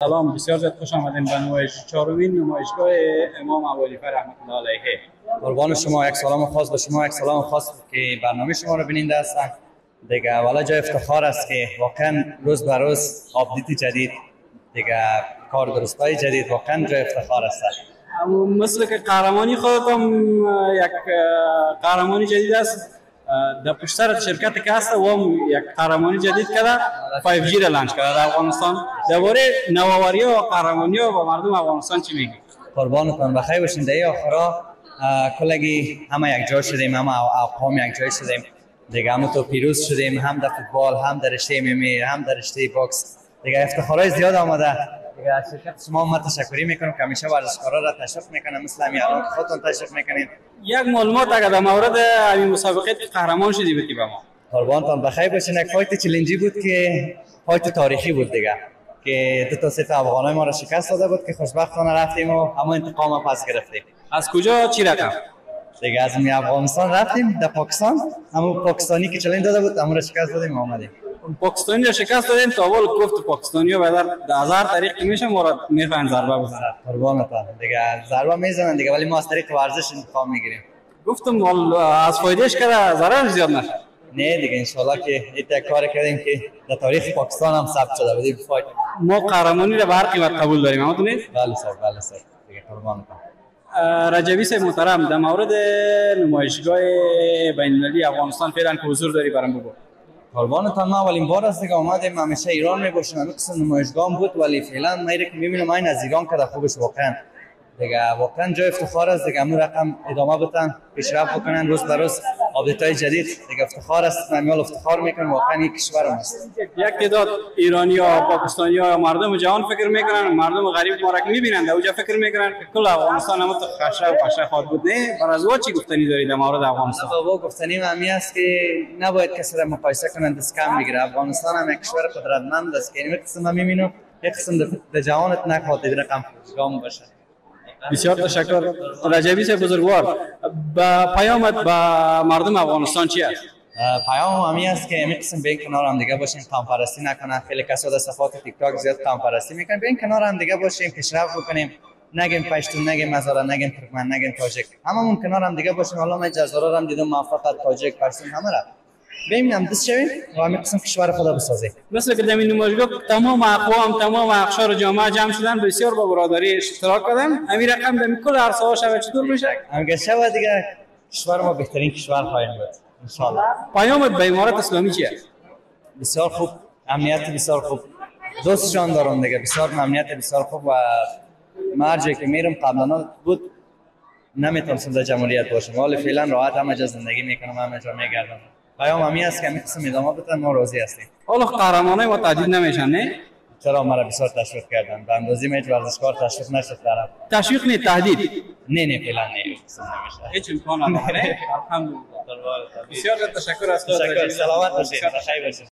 سلام، بسیار زیاد خوش آمدین به چهارمین نمایشگاه امام ابوحنیفه رحمت الله علیه. قربان شما، یک سلام خاص به شما، یک سلام خاص که برنامه شما رو بیننده هستن. دیگه والا جای افتخار است که واقعا روز به روز آپدیت جدید، دیگه کار درستای جدید، واقعا جای افتخار است. مثل که قهرمانی خودت هم یک قهرمانی جدید است در پشت سر شرکت که هست و هم یک قهرمانی جدید کرده 5G را لانچ کرده در افغانستان. درباره نوآوری و قهرمانی ها با مردم افغانستان چی میگی؟ قربانتان بخیر باشین. در آخرا کلگی همه یک جا شدیم، همه اقوام یک جای شدیم دیگه، هم تو پیروز شدیم، هم در فوتبال، هم در رشته MMA، هم در رشته باکس. دیگه افتخارای زیاد آمده. دیگه از شرکت شما من تشکری میکنم که همیشه ورزشکارا را تشویق میکنم، مثل همین الان خودتون تشویق میکنین. یک معلومات اگر در مورد این مسابقه قهرمان شدی بودی به ما. قربانتان بخیر باشین. یک فایت چالنجی بود که فایت تاریخی بود دیگه، که دو تا سه تا افغانای ما را شکست داده بود که خوشبختانه رفتیم و اما انتقام پس گرفتیم. از کجا چی رقم؟ دیگه از افغانستان رفتیم در پاکستان، اما پاکستانی که چالش داده بود اما را شکست دادیم و اومدیم. پاکستانی را شکست دادیم تا اول گفت پاکستانی‌ها به در هزار طریق میشه ما را میخوان ضربه بزنن. قربانتان دیگه ضربه میزنن دیگه، ولی ما از طریق ورزش انتقام میگیریم. گفتم از فایدهش که ضرر زیاد نشه. نه دیگه انشالله که این کار کردیم که در تاریخ پاکستان هم ثبت شده بود. فایت ما قهرمانی را به هر قیمت قبول داریم، اما تو نیست؟ بله سر، بله سر دیگه. قربانتان رجبی صاحب محترم، در مورد نمایشگاه بین‌المللی افغانستان فعلا که حضور داری برام بگو. قربانتان ما اولین بار است دیگه اومدیم، همیشه ایران میباشیم، همین قسم نمایشگاه بود، ولی فعلا ما که میبینم این از ایران که خوبش واقعا دیگه واقعا جای افتخار است دیگه. همون رقم ادامه بدن، پیشرفت بکنن، روز به روز آپدیت‌های جدید دیگه. افتخار است، من افتخار میکنم واقعا این کشورم است. یک تعداد ایرانی‌ها، پاکستانی‌ها، مردم جهان فکر میکنن، مردم غریب ما را که میبینن اونجا فکر میکنن که کل افغانستان هم تو خشه خود بود. نه بر از چی گفتنی دارید در مورد افغانستان؟ بابا گفتنی همین است که نباید کسی را مقایسه کنن، دست کم میگیره. افغانستان هم یک کشور قدرتمند است که این قسم میبینم یک قسم در جهانت نخواد رقم گام باشه. بسیار تشکر رجبی صاحب بزرگوار. با پیامت به مردم افغانستان چی است؟ پیام همین است که همین قسم به این کنار هم دیگه باشیم، قوم پرستی نکنن. خیلی کسا در صفحات تیک تاک زیاد قوم پرستی میکنن. به این کنار هم دیگه باشیم، پیشرفت بکنیم، نگیم پشتون، نگیم هزاره، نگیم ترکمن، نگیم تاجیک، هممون کنار هم دیگه باشیم. حالا من جزایر هم دیدم، موفق تاجیک، پشتون همه را ببینیم، دست شویم و همین قسم کشور خدا بسازیم. مثل که در این نمایشگاه تمام اقوام، تمام اقشار جامعه جمع شدن، بسیار با برادری اشتراک کردن. همین رقم در کل عرصه‌ها شود چطور میشه؟ اگر شود دیگه کشور ما بهترین کشور خواهیم بود ان شاء الله. پیامت به امارات اسلامی چیه؟ بسیار خوب، امنیت بسیار خوب، دوستشان دارم دیگه، بسیار امنیت بسیار خوب. و مرجعی که میرم قبلا بود نمیتونستم در جمهوریت باشم، ولی فعلا راحت همه جا زندگی میکنم، همه جا میگردم. پیام همین است که همین قسم ادامه بدن، ما راضی هستیم. حالا قهرمانای ما تهدید نمیشن نه؟ چرا؟ مرا بسیار تشویق کردن، به اندازه هیچ ورزشکار تشویق نشد طرف. تشویق نه، تهدید؟ نه فعلا نه، هیچ امکان نداره. الحمدلله. بسیار تشکر از خودت. سلامت باشید، بخیر باشید.